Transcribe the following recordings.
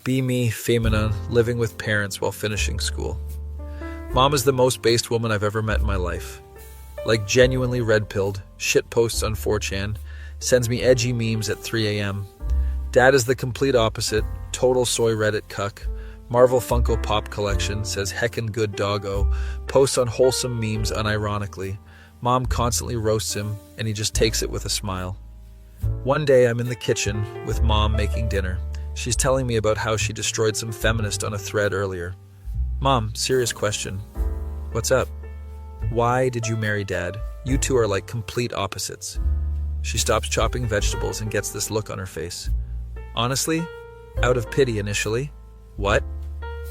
Be me, feminine, living with parents while finishing school. Mom is the most based woman I've ever met in my life. Like genuinely red-pilled, shit posts on 4chan, sends me edgy memes at 3 a.m. Dad is the complete opposite, total soy Reddit cuck, Marvel Funko Pop collection, says heckin' good doggo, posts on wholesome memes unironically. Mom constantly roasts him, and he just takes it with a smile. One day I'm in the kitchen with Mom making dinner. She's telling me about how she destroyed some feminist on a thread earlier. Mom, serious question. What's up? Why did you marry Dad? You two are like complete opposites. She stops chopping vegetables and gets this look on her face. Honestly, out of pity initially. What?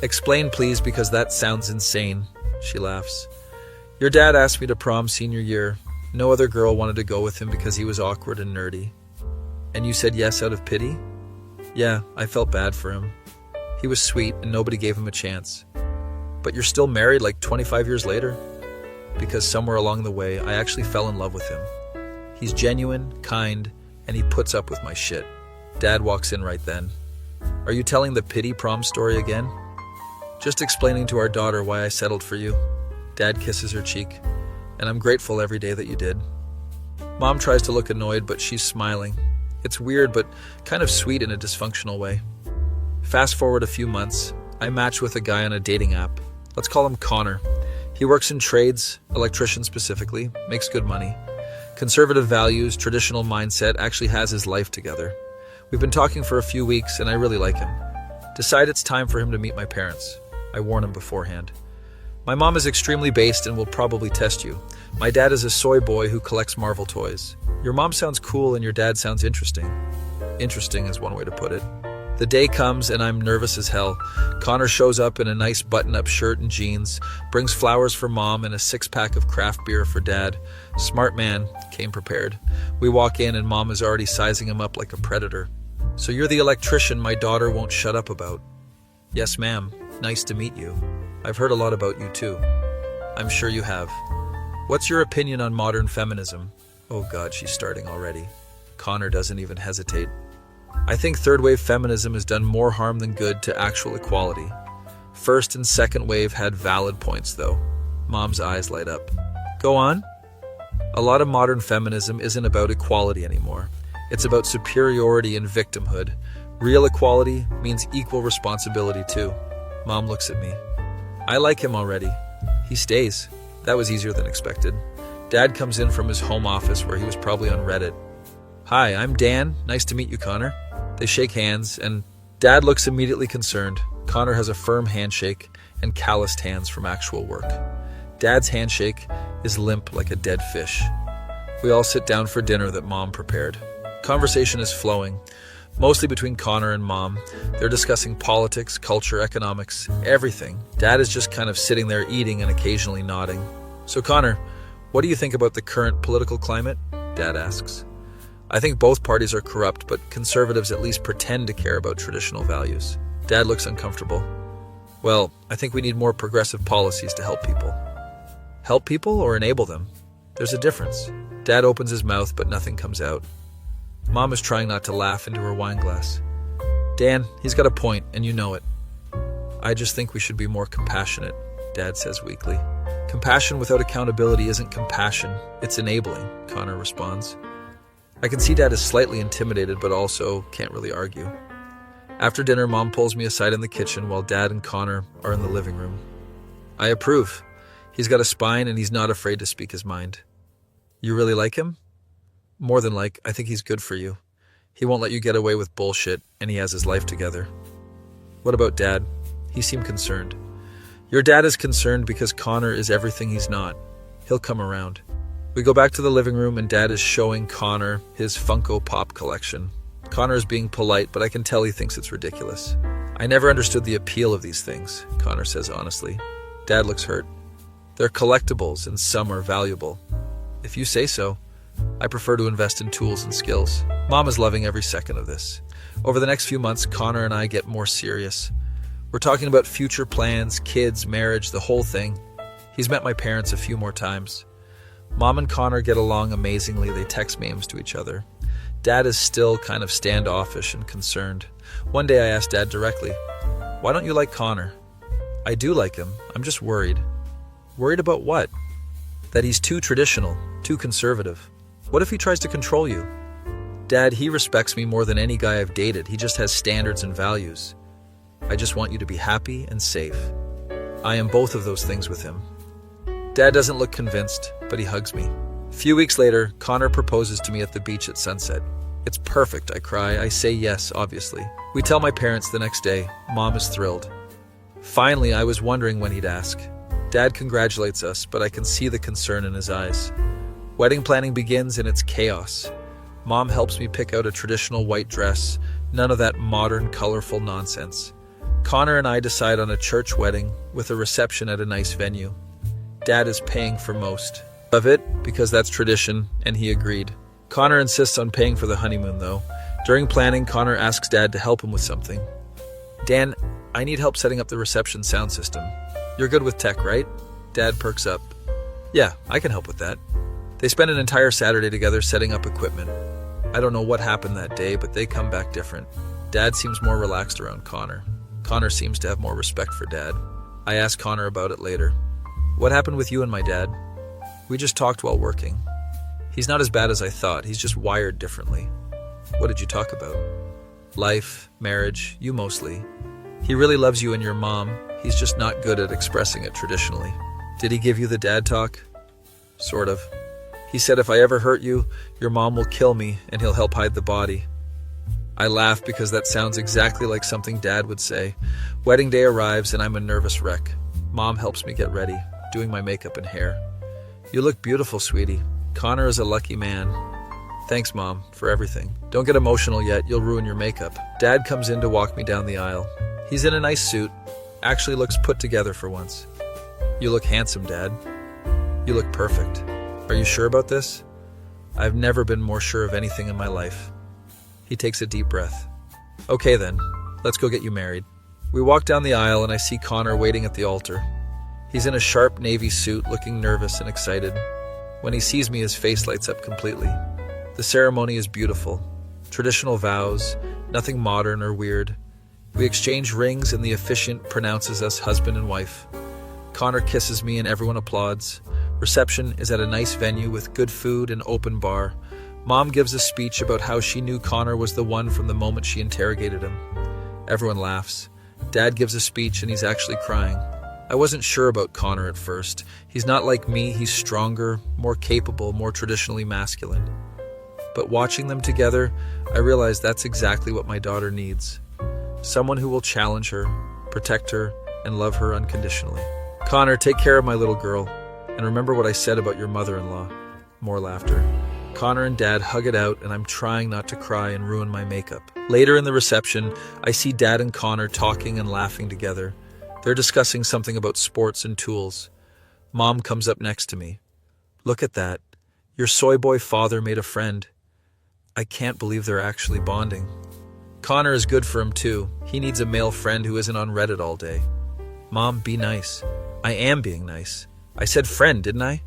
Explain please, because that sounds insane. She laughs. Your dad asked me to prom senior year. No other girl wanted to go with him because he was awkward and nerdy. And you said yes out of pity? Yeah, I felt bad for him. He was sweet and nobody gave him a chance. But you're still married like 25 years later? Because somewhere along the way, I actually fell in love with him. He's genuine, kind, and he puts up with my shit. Dad walks in right then. Are you telling the pity prom story again? Just explaining to our daughter why I settled for you. Dad kisses her cheek. And I'm grateful every day that you did. Mom tries to look annoyed, but she's smiling. It's weird, but kind of sweet in a dysfunctional way. Fast forward a few months, I match with a guy on a dating app. Let's call him Connor. He works in trades, electrician specifically, makes good money. Conservative values, traditional mindset, actually has his life together. We've been talking for a few weeks and I really like him. Decide it's time for him to meet my parents. I warn him beforehand. My mom is extremely based and will probably test you. My dad is a soy boy who collects Marvel toys. Your mom sounds cool and your dad sounds interesting. Interesting is one way to put it. The day comes and I'm nervous as hell. Connor shows up in a nice button-up shirt and jeans, brings flowers for mom and a 6-pack of craft beer for dad. Smart man, came prepared. We walk in and mom is already sizing him up like a predator. So you're the electrician my daughter won't shut up about. Yes, ma'am. Nice to meet you. I've heard a lot about you too. I'm sure you have. What's your opinion on modern feminism? Oh God, she's starting already. Connor doesn't even hesitate. I think third wave feminism has done more harm than good to actual equality. First and second wave had valid points though. Mom's eyes light up. Go on. A lot of modern feminism isn't about equality anymore. It's about superiority and victimhood. Real equality means equal responsibility too. Mom looks at me. I like him already. He stays. That was easier than expected. Dad comes in from his home office where he was probably on Reddit. Hi, I'm Dan. Nice to meet you, Connor. They shake hands, and Dad looks immediately concerned. Connor has a firm handshake and calloused hands from actual work. Dad's handshake is limp like a dead fish. We all sit down for dinner that Mom prepared. Conversation is flowing, mostly between Connor and Mom. They're discussing politics, culture, economics, everything. Dad is just kind of sitting there eating and occasionally nodding. So Connor, what do you think about the current political climate? Dad asks. I think both parties are corrupt, but conservatives at least pretend to care about traditional values. Dad looks uncomfortable. Well, I think we need more progressive policies to help people. Help people or enable them? There's a difference. Dad opens his mouth, but nothing comes out. Mom is trying not to laugh into her wine glass. Dan, he's got a point, and you know it. I just think we should be more compassionate, Dad says weakly. Compassion without accountability isn't compassion, it's enabling, Connor responds. I can see Dad is slightly intimidated, but also can't really argue. After dinner, Mom pulls me aside in the kitchen while Dad and Connor are in the living room. I approve. He's got a spine and he's not afraid to speak his mind. You really like him? More than like, I think he's good for you. He won't let you get away with bullshit, and he has his life together. What about Dad? He seemed concerned. Your dad is concerned because Connor is everything he's not. He'll come around. We go back to the living room and Dad is showing Connor his Funko Pop collection. Connor is being polite, but I can tell he thinks it's ridiculous. I never understood the appeal of these things, Connor says honestly. Dad looks hurt. They're collectibles and some are valuable. If you say so. I prefer to invest in tools and skills. Mom is loving every second of this. Over the next few months, Connor and I get more serious. We're talking about future plans, kids, marriage, the whole thing. He's met my parents a few more times. Mom and Connor get along amazingly. They text memes to each other. Dad is still kind of standoffish and concerned. One day I asked Dad directly, "Why don't you like Connor?" "I do like him. I'm just worried." "Worried about what?" "That he's too traditional, too conservative. What if he tries to control you?" "Dad, he respects me more than any guy I've dated. He just has standards and values. I just want you to be happy and safe." I am both of those things with him. Dad doesn't look convinced, but he hugs me. A few weeks later, Connor proposes to me at the beach at sunset. "It's perfect," I cry. I say yes, obviously. We tell my parents the next day. Mom is thrilled. Finally, I was wondering when he'd ask. Dad congratulates us, but I can see the concern in his eyes. Wedding planning begins and it's chaos. Mom helps me pick out a traditional white dress, none of that modern, colorful nonsense. Connor and I decide on a church wedding with a reception at a nice venue. Dad is paying for most of it because that's tradition, and he agreed. Connor insists on paying for the honeymoon, though. During planning, Connor asks Dad to help him with something. "Dan, I need help setting up the reception sound system. You're good with tech, right?" Dad perks up. "Yeah, I can help with that." They spend an entire Saturday together setting up equipment. I don't know what happened that day, but they come back different. Dad seems more relaxed around Connor. Connor seems to have more respect for Dad. I ask Connor about it later. "What happened with you and my dad?" "We just talked while working. He's not as bad as I thought. He's just wired differently." "What did you talk about?" "Life, marriage, you mostly. He really loves you and your mom. He's just not good at expressing it traditionally." "Did he give you the dad talk?" "Sort of. He said if I ever hurt you, your mom will kill me and he'll help hide the body." I laugh because that sounds exactly like something Dad would say. Wedding day arrives and I'm a nervous wreck. Mom helps me get ready, doing my makeup and hair. "You look beautiful, sweetie. Connor is a lucky man." "Thanks, Mom, for everything. Don't get emotional yet, you'll ruin your makeup." Dad comes in to walk me down the aisle. He's in a nice suit, actually looks put together for once. "You look handsome, Dad. You look perfect. Are you sure about this?" "I've never been more sure of anything in my life." He takes a deep breath. "Okay then, let's go get you married." We walk down the aisle and I see Connor waiting at the altar. He's in a sharp navy suit, looking nervous and excited. When he sees me, his face lights up completely. The ceremony is beautiful. Traditional vows, nothing modern or weird. We exchange rings and the officiant pronounces us husband and wife. Connor kisses me and everyone applauds. Reception is at a nice venue with good food and open bar. Mom gives a speech about how she knew Connor was the one from the moment she interrogated him. Everyone laughs. Dad gives a speech and he's actually crying. I wasn't sure about Connor at first. He's not like me, he's stronger, more capable, more traditionally masculine. But watching them together, I realized that's exactly what my daughter needs. Someone who will challenge her, protect her, and love her unconditionally. "Connor, take care of my little girl. And remember what I said about your mother-in-law." More laughter. Connor and Dad hug it out, and I'm trying not to cry and ruin my makeup. Later in the reception, I see Dad and Connor talking and laughing together. They're discussing something about sports and tools. Mom comes up next to me. "Look at that. Your soy boy father made a friend." I can't believe they're actually bonding. Connor is good for him too. He needs a male friend who isn't on Reddit all day. "Mom, be nice." I am being nice. I said friend, didn't I?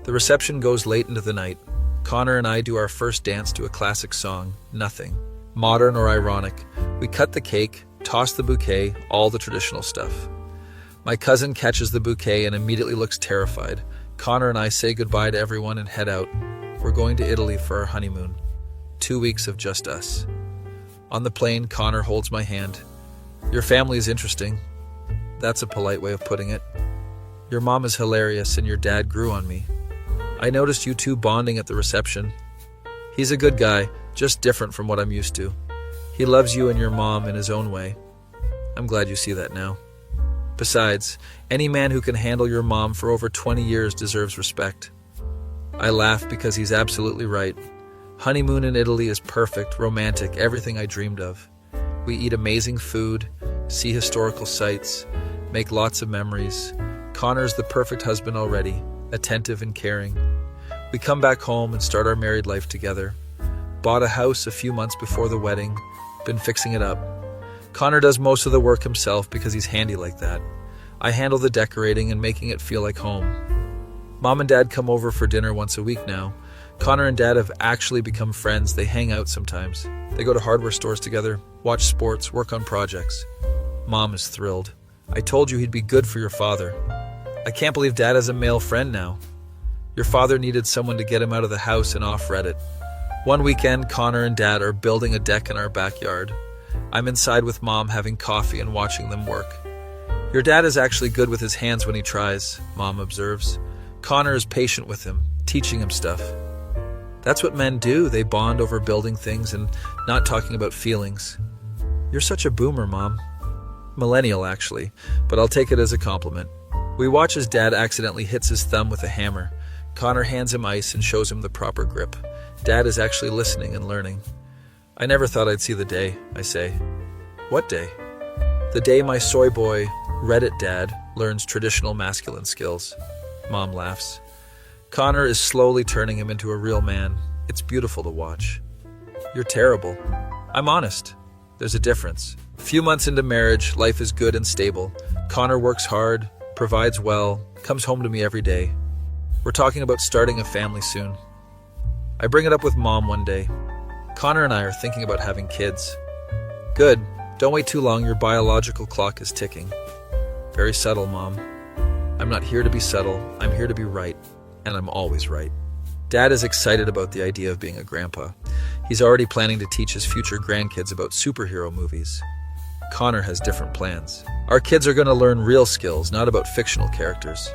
The reception goes late into the night. Connor and I do our first dance to a classic song, Nothing. Modern or ironic. We cut the cake, toss the bouquet, all the traditional stuff. My cousin catches the bouquet and immediately looks terrified. Connor and I say goodbye to everyone and head out. We're going to Italy for our honeymoon. 2 weeks of just us. On the plane, Connor holds my hand. "Your family is interesting." That's a polite way of putting it. "Your mom is hilarious and your dad grew on me. I noticed you two bonding at the reception." He's a good guy, just different from what I'm used to. He loves you and your mom in his own way. I'm glad you see that now. Besides, any man who can handle your mom for over 20 years deserves respect. I laugh because he's absolutely right. Honeymoon in Italy is perfect, romantic, everything I dreamed of. We eat amazing food, see historical sights, make lots of memories. Connor's the perfect husband already, attentive and caring. We come back home and start our married life together. Bought a house a few months before the wedding, been fixing it up. Connor does most of the work himself because he's handy like that. I handle the decorating and making it feel like home. Mom and Dad come over for dinner once a week now. Connor and Dad have actually become friends. They hang out sometimes. They go to hardware stores together, watch sports, work on projects. Mom is thrilled. I told you he'd be good for your father. I can't believe Dad has a male friend now. Your father needed someone to get him out of the house and off Reddit. One weekend, Connor and Dad are building a deck in our backyard. I'm inside with Mom having coffee and watching them work. Your dad is actually good with his hands when he tries, Mom observes. Connor is patient with him, teaching him stuff. That's what men do. They bond over building things and not talking about feelings. You're such a boomer, Mom. Millennial, actually, but I'll take it as a compliment. We watch as Dad accidentally hits his thumb with a hammer. Connor hands him ice and shows him the proper grip. Dad is actually listening and learning. I never thought I'd see the day, I say. What day? The day my soy boy, Reddit Dad, learns traditional masculine skills. Mom laughs. Connor is slowly turning him into a real man. It's beautiful to watch. You're terrible. I'm honest. There's a difference. A few months into marriage, life is good and stable. Connor works hard, provides well, comes home to me every day. We're talking about starting a family soon. I bring it up with Mom one day. Connor and I are thinking about having kids. Good. Don't wait too long. Your biological clock is ticking. Very subtle, Mom. I'm not here to be subtle. I'm here to be right. And I'm always right. Dad is excited about the idea of being a grandpa. He's already planning to teach his future grandkids about superhero movies. Connor has different plans. Our kids are going to learn real skills, not about fictional characters.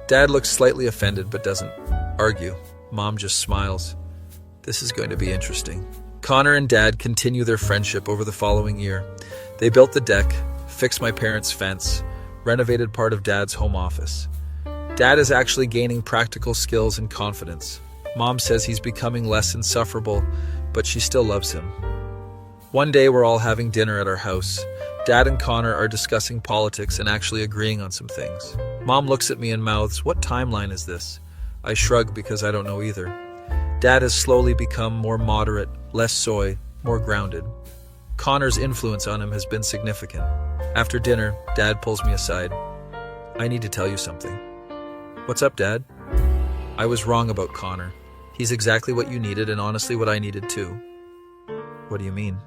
Dad looks slightly offended but doesn't argue. Mom just smiles. This is going to be interesting. Connor and Dad continue their friendship over the following year. They built the deck, fixed my parents' fence, renovated part of Dad's home office. Dad is actually gaining practical skills and confidence. Mom says he's becoming less insufferable, but she still loves him. One day we're all having dinner at our house. Dad and Connor are discussing politics and actually agreeing on some things. Mom looks at me and mouths, "What timeline is this?" I shrug because I don't know either. Dad has slowly become more moderate, less soy, more grounded. Connor's influence on him has been significant. After dinner, Dad pulls me aside. "I need to tell you something." "What's up, Dad?" "I was wrong about Connor. He's exactly what you needed and honestly what I needed too." "What do you mean?"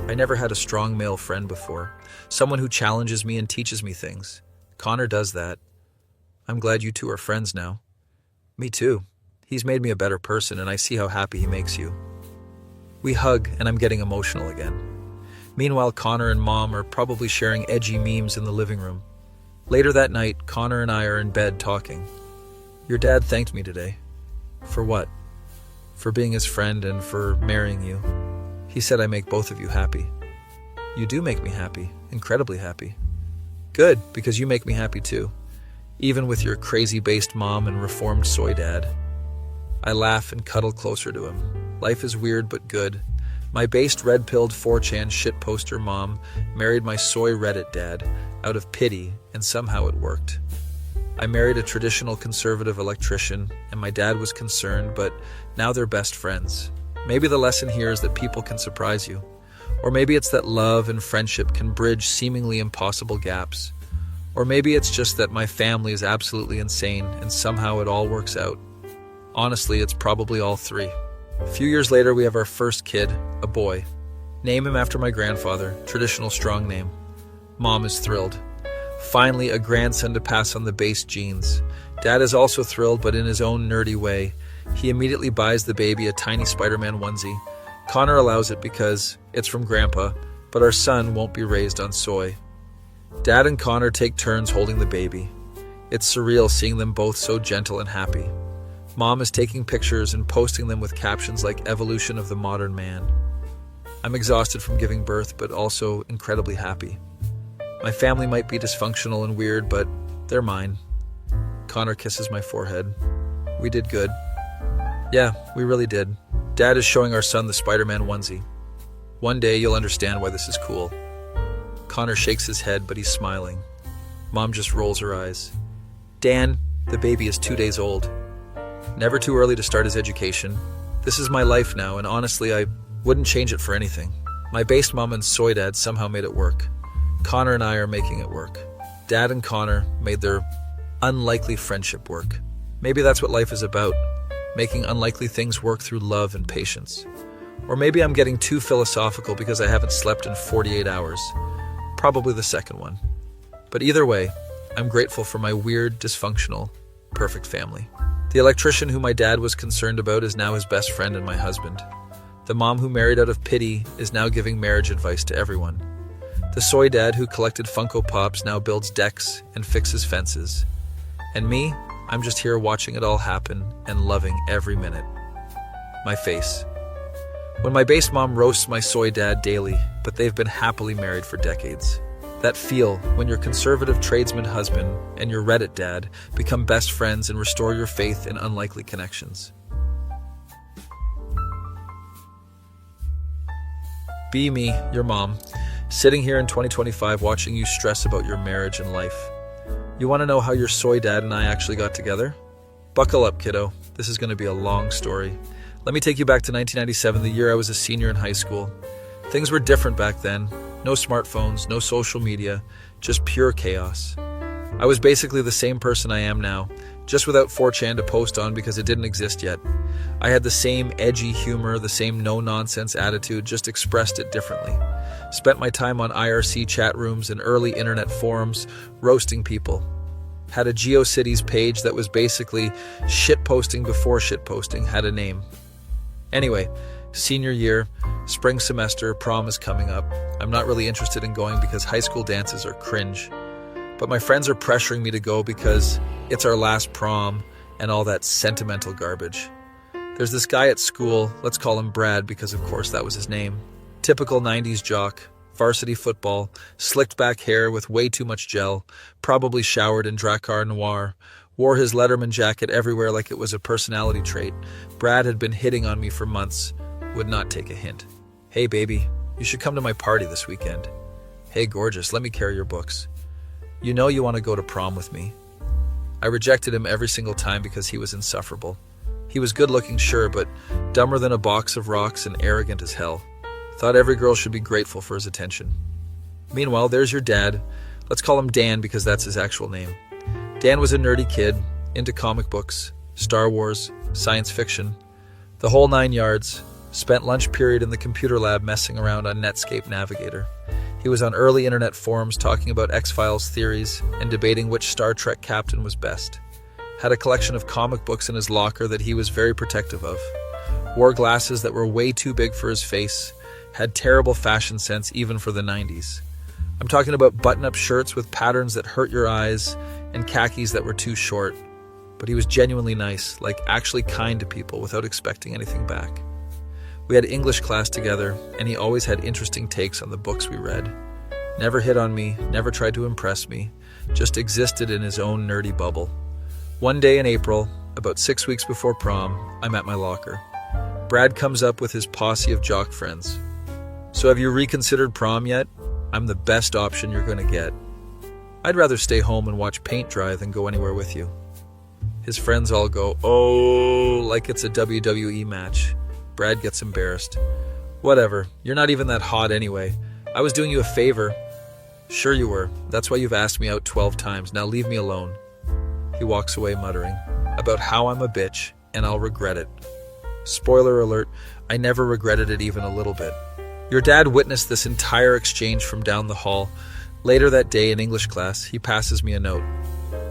"I never had a strong male friend before. Someone who challenges me and teaches me things. Connor does that. I'm glad you two are friends now." "Me too. He's made me a better person and I see how happy he makes you." We hug and I'm getting emotional again. Meanwhile, Connor and Mom are probably sharing edgy memes in the living room. Later that night, Connor and I are in bed talking. "Your dad thanked me today." "For what?" "For being his friend and for marrying you. He said I make both of you happy." "You do make me happy, incredibly happy." "Good, because you make me happy too. Even with your crazy-based mom and reformed soy dad." I laugh and cuddle closer to him. Life is weird but good. My based red-pilled 4chan shitposter mom married my soy Reddit dad out of pity, and somehow it worked. I married a traditional conservative electrician, and my dad was concerned, but now they're best friends. Maybe the lesson here is that people can surprise you. Or maybe it's that love and friendship can bridge seemingly impossible gaps. Or maybe it's just that my family is absolutely insane, and somehow it all works out. Honestly, it's probably all three. A few years later, we have our first kid, a boy. Name him after my grandfather, traditional strong name. Mom is thrilled. Finally, a grandson to pass on the base genes. Dad is also thrilled, but in his own nerdy way. He immediately buys the baby a tiny Spider-Man onesie. Connor allows it because it's from Grandpa, but our son won't be raised on soy. Dad and Connor take turns holding the baby. It's surreal seeing them both so gentle and happy. Mom is taking pictures and posting them with captions like "Evolution of the Modern Man." I'm exhausted from giving birth, but also incredibly happy. My family might be dysfunctional and weird, but they're mine. Connor kisses my forehead. We did good. Yeah, we really did. Dad is showing our son the Spider-Man onesie. One day you'll understand why this is cool. Connor shakes his head, but he's smiling. Mom just rolls her eyes. Dan, the baby is 2 days old. Never too early to start his education. This is my life now, and honestly, I wouldn't change it for anything. My based mom and soy dad somehow made it work. Connor and I are making it work. Dad and Connor made their unlikely friendship work. Maybe that's what life is about. making unlikely things work through love and patience. Or maybe I'm getting too philosophical because I haven't slept in 48 hours. Probably the second one. But either way, I'm grateful for my weird, dysfunctional, perfect family. The electrician who my dad was concerned about is now his best friend and my husband. The mom who married out of pity is now giving marriage advice to everyone. The soy dad who collected Funko Pops now builds decks and fixes fences. And me, I'm just here watching it all happen and loving every minute. My face. When my base mom roasts my soy dad daily, but they've been happily married for decades. That feel when your conservative tradesman husband and your Reddit dad become best friends and restore your faith in unlikely connections. Be me, your mom, sitting here in 2025 watching you stress about your marriage and life. You want to know how your soy dad and I actually got together? Buckle up, kiddo. This is going to be a long story. Let me take you back to 1997, the year I was a senior in high school. Things were different back then. No smartphones, no social media, just pure chaos. I was basically the same person I am now, just without 4chan to post on because it didn't exist yet. I had the same edgy humor, the same no-nonsense attitude, just expressed it differently. Spent my time on IRC chat rooms and early internet forums, roasting people. Had a GeoCities page that was basically shitposting before shitposting, had a name. Anyway, senior year, spring semester, prom is coming up. I'm not really interested in going because high school dances are cringe. But my friends are pressuring me to go because it's our last prom and all that sentimental garbage. There's this guy at school, let's call him Brad because of course that was his name. Typical 90s jock, varsity football, slicked back hair with way too much gel, probably showered in Drakkar Noir, wore his Letterman jacket everywhere like it was a personality trait. Brad had been hitting on me for months, would not take a hint. Hey baby, you should come to my party this weekend. Hey gorgeous, let me carry your books. You know you want to go to prom with me. I rejected him every single time because he was insufferable. He was good looking, sure, but dumber than a box of rocks and arrogant as hell. Thought every girl should be grateful for his attention. Meanwhile, there's your dad. Let's call him Dan because that's his actual name. Dan was a nerdy kid, into comic books, Star Wars, science fiction, the whole 9 yards. Spent lunch period in the computer lab messing around on Netscape Navigator. He was on early internet forums talking about X-Files theories and debating which Star Trek captain was best. Had a collection of comic books in his locker that he was very protective of. Wore glasses that were way too big for his face. Had terrible fashion sense even for the 90s. I'm talking about button-up shirts with patterns that hurt your eyes and khakis that were too short. But he was genuinely nice, like actually kind to people without expecting anything back. We had English class together, and he always had interesting takes on the books we read. Never hit on me, never tried to impress me, just existed in his own nerdy bubble. One day in April, about 6 weeks before prom, I'm at my locker. Brad comes up with his posse of jock friends. So have you reconsidered prom yet? I'm the best option you're going to get. I'd rather stay home and watch paint dry than go anywhere with you. His friends all go, oh, like it's a WWE match. Brad gets embarrassed. Whatever, you're not even that hot anyway. I was doing you a favor. Sure you were. That's why you've asked me out 12 times. Now leave me alone. He walks away muttering about how I'm a bitch and I'll regret it. Spoiler alert, I never regretted it even a little bit. Your dad witnessed this entire exchange from down the hall. Later that day in English class, he passes me a note.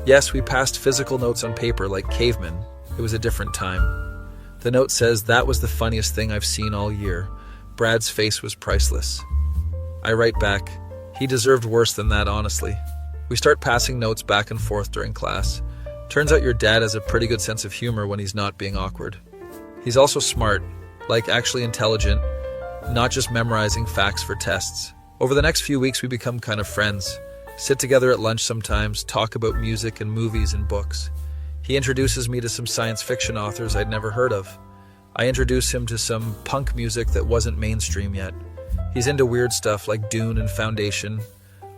Yes, we passed physical notes on paper like cavemen. It was a different time. The note says, that was the funniest thing I've seen all year. Brad's face was priceless. I write back, he deserved worse than that, honestly. We start passing notes back and forth during class. Turns out your dad has a pretty good sense of humor when he's not being awkward. He's also smart, like actually intelligent, not just memorizing facts for tests. Over the next few weeks, we become kind of friends. Sit together at lunch sometimes, talk about music and movies and books. He introduces me to some science fiction authors I'd never heard of. I introduce him to some punk music that wasn't mainstream yet. He's into weird stuff like Dune and Foundation.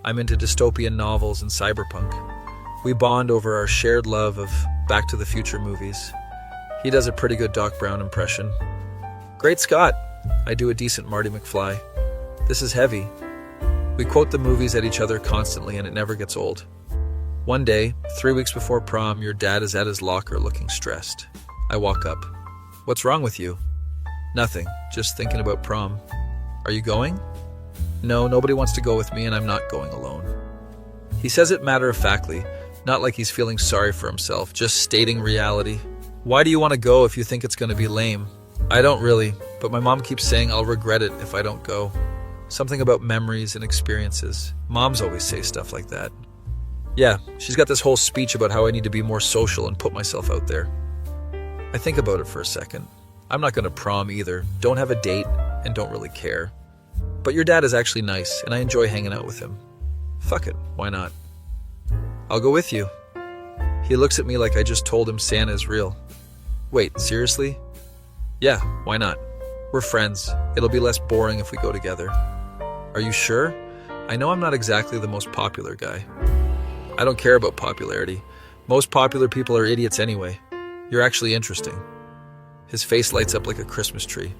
I'm into dystopian novels and cyberpunk. We bond over our shared love of Back to the Future movies. He does a pretty good Doc Brown impression. Great Scott! I do a decent Marty McFly. This is heavy. We quote the movies at each other constantly and it never gets old. One day, 3 weeks before prom, your dad is at his locker looking stressed. I walk up. What's wrong with you? Nothing, just thinking about prom. Are you going? No, nobody wants to go with me and I'm not going alone. He says it matter-of-factly, not like he's feeling sorry for himself, just stating reality. Why do you want to go if you think it's going to be lame? I don't really, but my mom keeps saying I'll regret it if I don't go. Something about memories and experiences. Moms always say stuff like that. Yeah, she's got this whole speech about how I need to be more social and put myself out there. I think about it for a second. I'm not going to prom either, don't have a date, and don't really care. But your dad is actually nice, and I enjoy hanging out with him. Fuck it, why not? I'll go with you. He looks at me like I just told him Santa is real. Wait, seriously? Yeah, why not? We're friends. It'll be less boring if we go together. Are you sure? I know I'm not exactly the most popular guy. I don't care about popularity. Most popular people are idiots anyway. You're actually interesting. His face lights up like a Christmas tree.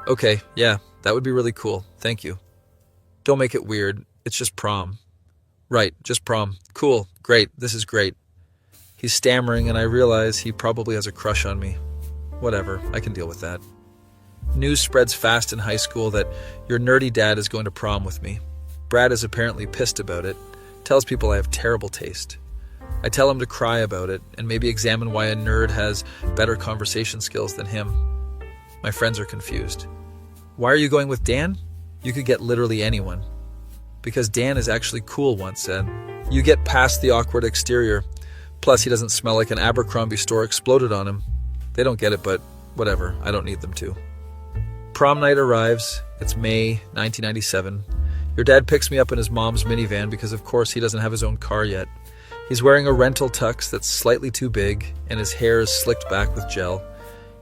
Okay, yeah, that would be really cool. Thank you. Don't make it weird. It's just prom. Right, just prom. Cool, great, this is great. He's stammering and I realize he probably has a crush on me. Whatever, I can deal with that. News spreads fast in high school that your nerdy dad is going to prom with me. Brad is apparently pissed about it, tells people I have terrible taste. I tell him to cry about it and maybe examine why a nerd has better conversation skills than him. My friends are confused. Why are you going with Dan? You could get literally anyone. Because Dan is actually cool, once said. You get past the awkward exterior. Plus, he doesn't smell like an Abercrombie store exploded on him. They don't get it, but whatever. I don't need them to. Prom night arrives. It's May 1997. Your dad picks me up in his mom's minivan because, of course, he doesn't have his own car yet. He's wearing a rental tux that's slightly too big, and his hair is slicked back with gel.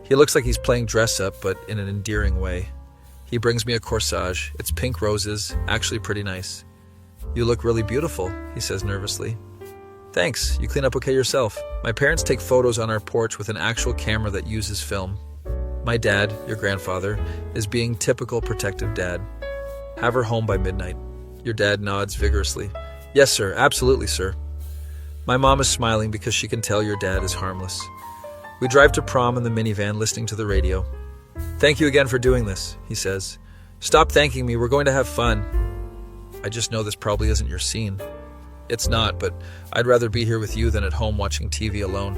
He looks like he's playing dress-up, but in an endearing way. He brings me a corsage. It's pink roses, actually pretty nice. You look really beautiful, he says nervously. Thanks, you clean up okay yourself. My parents take photos on our porch with an actual camera that uses film. My dad, your grandfather, is being typical protective dad. Have her home by midnight. Your dad nods vigorously. Yes, sir, absolutely, sir. My mom is smiling because she can tell your dad is harmless. We drive to prom in the minivan listening to the radio. Thank you again for doing this, he says. Stop thanking me, we're going to have fun. I just know this probably isn't your scene. It's not, but I'd rather be here with you than at home watching TV alone.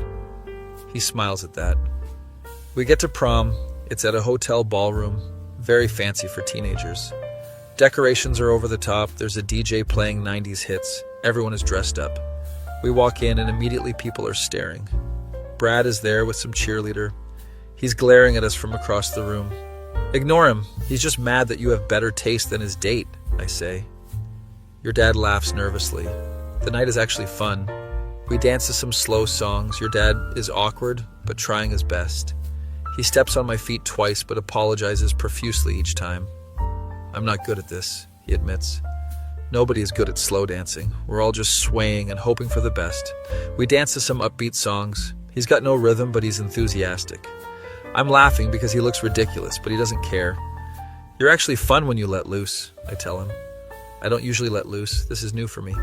He smiles at that. We get to prom. It's at a hotel ballroom, very fancy for teenagers. Decorations are over the top, there's a DJ playing 90s hits, everyone is dressed up. We walk in and immediately people are staring. Brad is there with some cheerleader. He's glaring at us from across the room. Ignore him. He's just mad that you have better taste than his date, I say. Your dad laughs nervously. The night is actually fun. We dance to some slow songs. Your dad is awkward, but trying his best. He steps on my feet twice, but apologizes profusely each time. I'm not good at this, he admits. Nobody is good at slow dancing. We're all just swaying and hoping for the best. We dance to some upbeat songs. He's got no rhythm, but he's enthusiastic. I'm laughing because he looks ridiculous, but he doesn't care. You're actually fun when you let loose, I tell him. I don't usually let loose. This is new for me.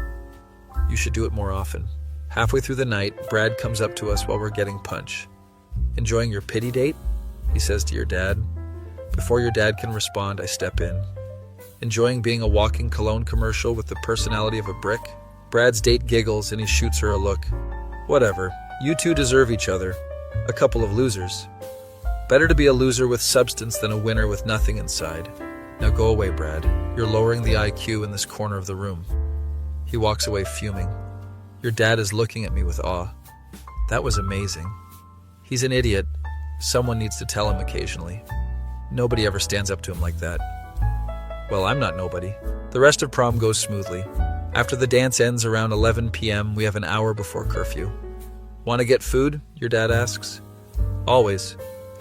You should do it more often. Halfway through the night, Brad comes up to us while we're getting punch. Enjoying your pity date? He says to your dad. Before your dad can respond, I step in. Enjoying being a walking cologne commercial with the personality of a brick? Brad's date giggles and he shoots her a look. Whatever. You two deserve each other. A couple of losers. Better to be a loser with substance than a winner with nothing inside. Now go away, Brad. You're lowering the IQ in this corner of the room. He walks away fuming. Your dad is looking at me with awe. That was amazing. He's an idiot. Someone needs to tell him occasionally. Nobody ever stands up to him like that. Well, I'm not nobody. The rest of prom goes smoothly. After the dance ends around 11 p.m., we have an hour before curfew. Want to get food? Your dad asks. Always.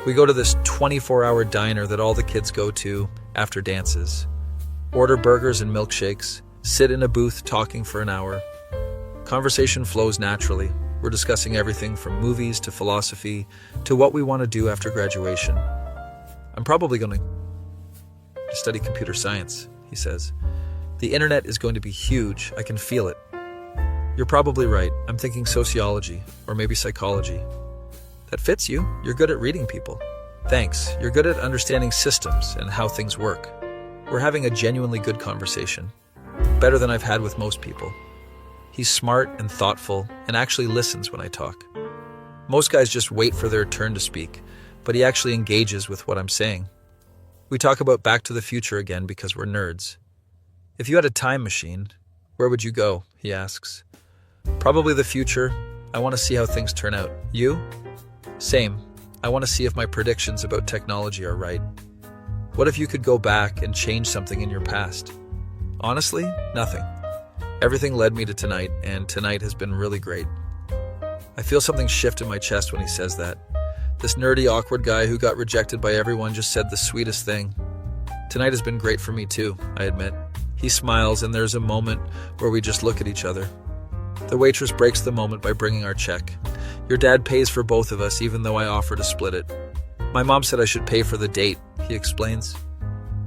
We go to this 24-hour diner that all the kids go to after dances. Order burgers and milkshakes, sit in a booth talking for an hour. Conversation flows naturally. We're discussing everything from movies to philosophy to what we want to do after graduation. I'm probably going to study computer science, he says. The internet is going to be huge. I can feel it. You're probably right. I'm thinking sociology or maybe psychology. That fits you. You're good at reading people. Thanks, you're good at understanding systems and how things work. We're having a genuinely good conversation. Better than I've had with most people. He's smart and thoughtful and actually listens when I talk. Most guys just wait for their turn to speak, but he actually engages with what I'm saying. We talk about Back to the Future again because we're nerds. If you had a time machine, where would you go? He asks. Probably the future. I want to see how things turn out. You? Same. I want to see if my predictions about technology are right. What if you could go back and change something in your past? Honestly, nothing. Everything led me to tonight, and tonight has been really great. I feel something shift in my chest when he says that. This nerdy, awkward guy who got rejected by everyone just said the sweetest thing. Tonight has been great for me too, I admit. He smiles, and there's a moment where we just look at each other. The waitress breaks the moment by bringing our check. Your dad pays for both of us, even though I offer to split it. My mom said I should pay for the date, he explains.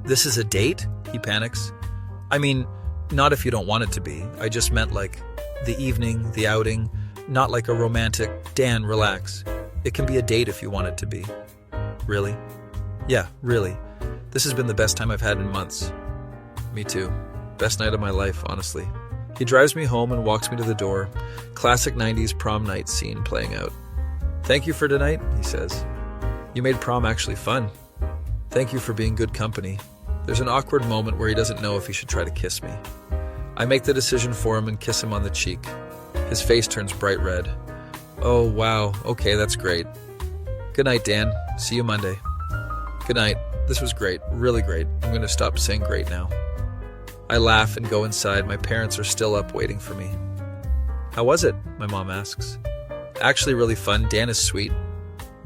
This is a date? He panics. I mean, not if you don't want it to be. I just meant like the evening, the outing, not like a romantic, Dan, relax. It can be a date if you want it to be. Really? Yeah, really. This has been the best time I've had in months. Me too. Best night of my life, honestly. He drives me home and walks me to the door. Classic 90s prom night scene playing out. Thank you for tonight, he says. You made prom actually fun. Thank you for being good company. There's an awkward moment where he doesn't know if he should try to kiss me. I make the decision for him and kiss him on the cheek. His face turns bright red. Oh, wow. Okay, that's great. Good night, Dan. See you Monday. Good night. This was great. Really great. I'm going to stop saying great now. I laugh and go inside. My parents are still up waiting for me. How was it? My mom asks. Actually really fun. Dan is sweet.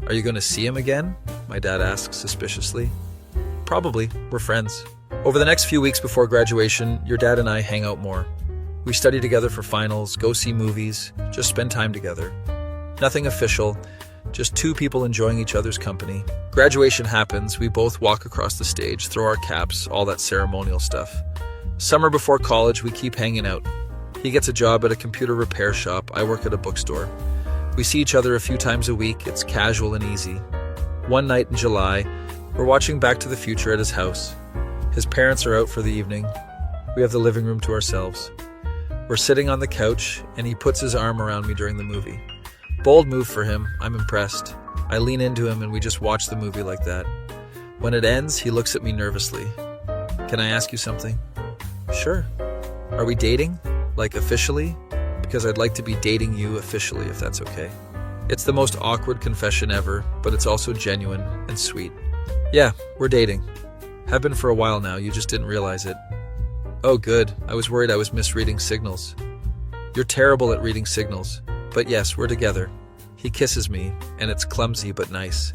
Are you going to see him again? My dad asks suspiciously. Probably. We're friends. Over the next few weeks before graduation, your dad and I hang out more. We study together for finals, go see movies, just spend time together. Nothing official, just two people enjoying each other's company. Graduation happens, we both walk across the stage, throw our caps, all that ceremonial stuff. Summer before college, we keep hanging out. He gets a job at a computer repair shop, I work at a bookstore. We see each other a few times a week, it's casual and easy. One night in July, we're watching Back to the Future at his house. His parents are out for the evening. We have the living room to ourselves. We're sitting on the couch, and he puts his arm around me during the movie. Bold move for him, I'm impressed. I lean into him and we just watch the movie like that. When it ends, he looks at me nervously. Can I ask you something? Sure. Are we dating? Like officially? Because I'd like to be dating you officially, if that's okay. It's the most awkward confession ever, but it's also genuine and sweet. Yeah, we're dating. Have been for a while now, you just didn't realize it. Oh, good. I was worried I was misreading signals. You're terrible at reading signals. But yes, we're together. He kisses me, and it's clumsy but nice.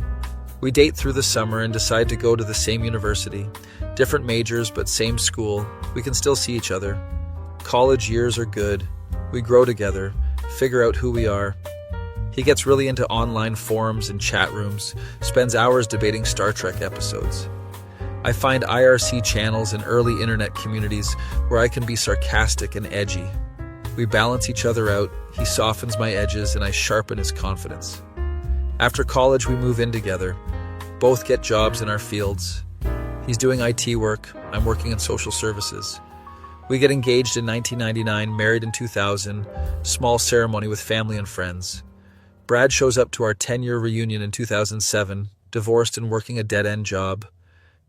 We date through the summer and decide to go to the same university. Different majors, but same school. We can still see each other. College years are good. We grow together, figure out who we are. He gets really into online forums and chat rooms, spends hours debating Star Trek episodes. I find IRC channels and early internet communities where I can be sarcastic and edgy. We balance each other out, he softens my edges, and I sharpen his confidence. After college, we move in together. Both get jobs in our fields. He's doing IT work, I'm working in social services. We get engaged in 1999, married in 2000, small ceremony with family and friends. Brad shows up to our 10-year reunion in 2007, divorced and working a dead-end job.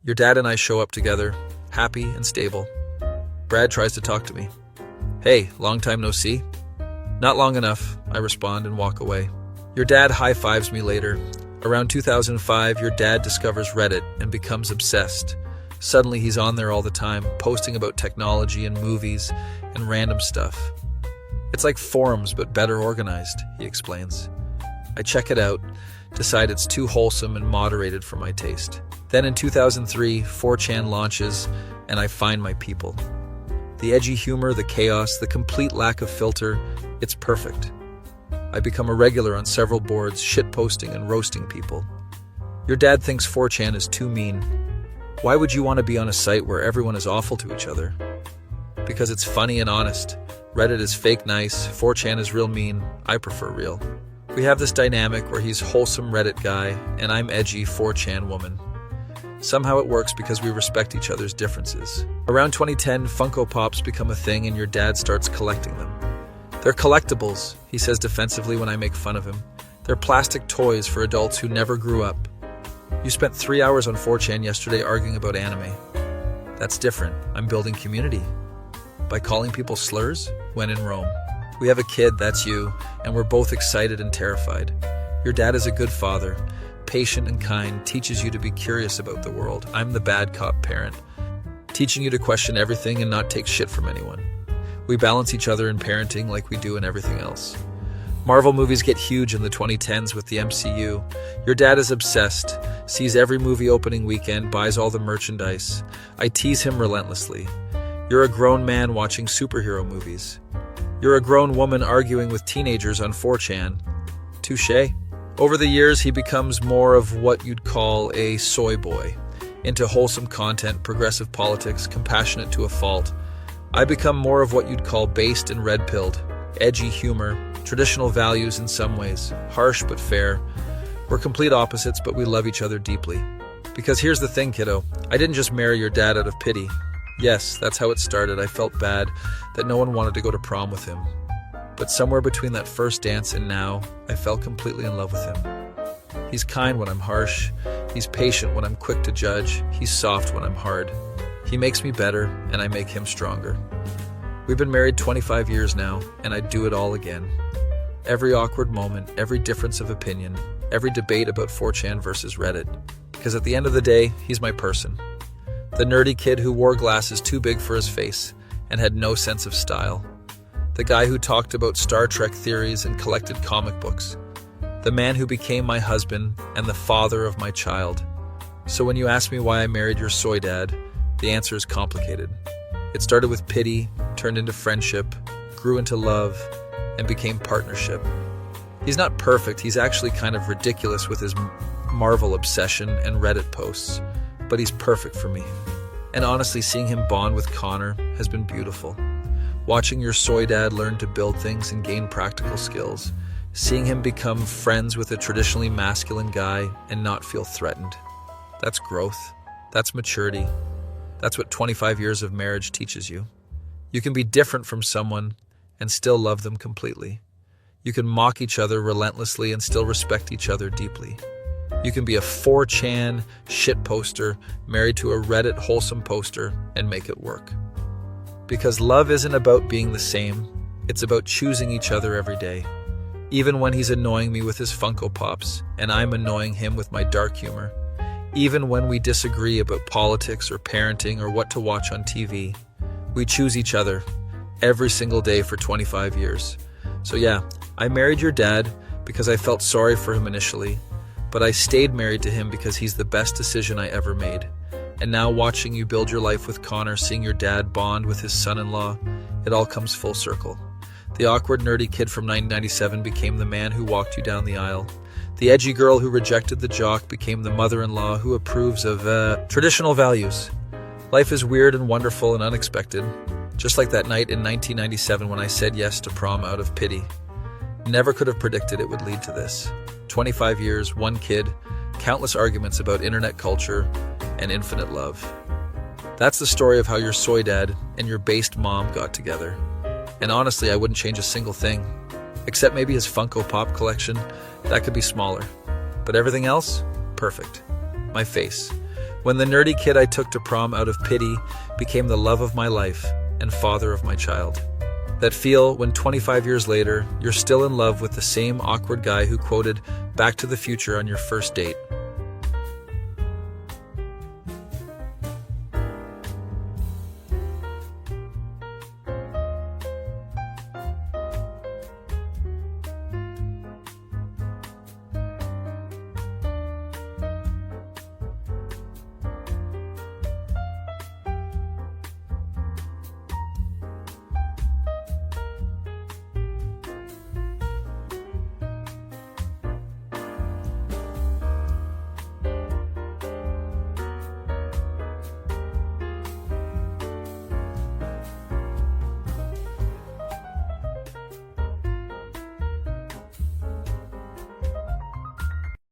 Your dad and I show up together, happy and stable. Brad tries to talk to me. Hey, long time no see? Not long enough, I respond and walk away. Your dad high-fives me later. Around 2005, your dad discovers Reddit and becomes obsessed. Suddenly he's on there all the time, posting about technology and movies and random stuff. It's like forums, but better organized, he explains. I check it out, decide it's too wholesome and moderated for my taste. Then in 2003, 4chan launches, and I find my people. The edgy humor, the chaos, the complete lack of filter, it's perfect. I become a regular on several boards, shitposting and roasting people. Your dad thinks 4chan is too mean. Why would you want to be on a site where everyone is awful to each other? Because it's funny and honest. Reddit is fake nice, 4chan is real mean. I prefer real. We have this dynamic where he's wholesome Reddit guy and I'm edgy 4chan woman. Somehow it works because we respect each other's differences. Around 2010, Funko Pops become a thing and your dad starts collecting them. They're collectibles, he says defensively when I make fun of him. They're plastic toys for adults who never grew up. You spent 3 hours on 4chan yesterday arguing about anime. That's different. I'm building community. By calling people slurs when in Rome. We have a kid, that's you, and we're both excited and terrified. Your dad is a good father, patient and kind, teaches you to be curious about the world. I'm the bad cop parent, teaching you to question everything and not take shit from anyone. We balance each other in parenting like we do in everything else. Marvel movies get huge in the 2010s with the MCU. Your dad is obsessed, sees every movie opening weekend, buys all the merchandise. I tease him relentlessly. You're a grown man watching superhero movies. You're a grown woman arguing with teenagers on 4chan. Touché. Over the years, he becomes more of what you'd call a soy boy, into wholesome content, progressive politics, compassionate to a fault. I become more of what you'd call based and red-pilled, edgy humor, traditional values in some ways, harsh but fair. We're complete opposites, but we love each other deeply. Because here's the thing, kiddo, I didn't just marry your dad out of pity. Yes, that's how it started. I felt bad that no one wanted to go to prom with him. But somewhere between that first dance and now, I fell completely in love with him. He's kind when I'm harsh. He's patient when I'm quick to judge. He's soft when I'm hard. He makes me better, and I make him stronger. We've been married 25 years now, and I'd do it all again. Every awkward moment, every difference of opinion, every debate about 4chan versus Reddit. Because at the end of the day, he's my person. The nerdy kid who wore glasses too big for his face and had no sense of style. The guy who talked about Star Trek theories and collected comic books. The man who became my husband and the father of my child. So when you ask me why I married your soy dad, the answer is complicated. It started with pity, turned into friendship, grew into love, and became partnership. He's not perfect, he's actually kind of ridiculous with his Marvel obsession and Reddit posts, but he's perfect for me. And honestly, seeing him bond with Connor has been beautiful. Watching your soy dad learn to build things and gain practical skills. Seeing him become friends with a traditionally masculine guy and not feel threatened. That's growth. That's maturity. That's what 25 years of marriage teaches you. You can be different from someone and still love them completely. You can mock each other relentlessly and still respect each other deeply. You can be a 4chan shit poster married to a Reddit wholesome poster and make it work. Because love isn't about being the same, it's about choosing each other every day. Even when he's annoying me with his Funko Pops and I'm annoying him with my dark humor. Even when we disagree about politics or parenting or what to watch on TV, we choose each other every single day for 25 years. So yeah, I married your dad because I felt sorry for him initially, but I stayed married to him because he's the best decision I ever made. And now watching you build your life with Connor, seeing your dad bond with his son-in-law, it all comes full circle. The awkward, nerdy kid from 1997 became the man who walked you down the aisle. The edgy girl who rejected the jock became the mother-in-law who approves of traditional values. Life is weird and wonderful and unexpected, just like that night in 1997 when I said yes to prom out of pity. Never could have predicted it would lead to this. 25 years, one kid, countless arguments about internet culture, and infinite love. That's the story of how your soy dad and your based mom got together. And honestly, I wouldn't change a single thing. Except maybe his Funko Pop collection. That could be smaller. But everything else? Perfect. My face. When the nerdy kid I took to prom out of pity became the love of my life and father of my child. That feel when 25 years later, you're still in love with the same awkward guy who quoted Back to the Future on your first date.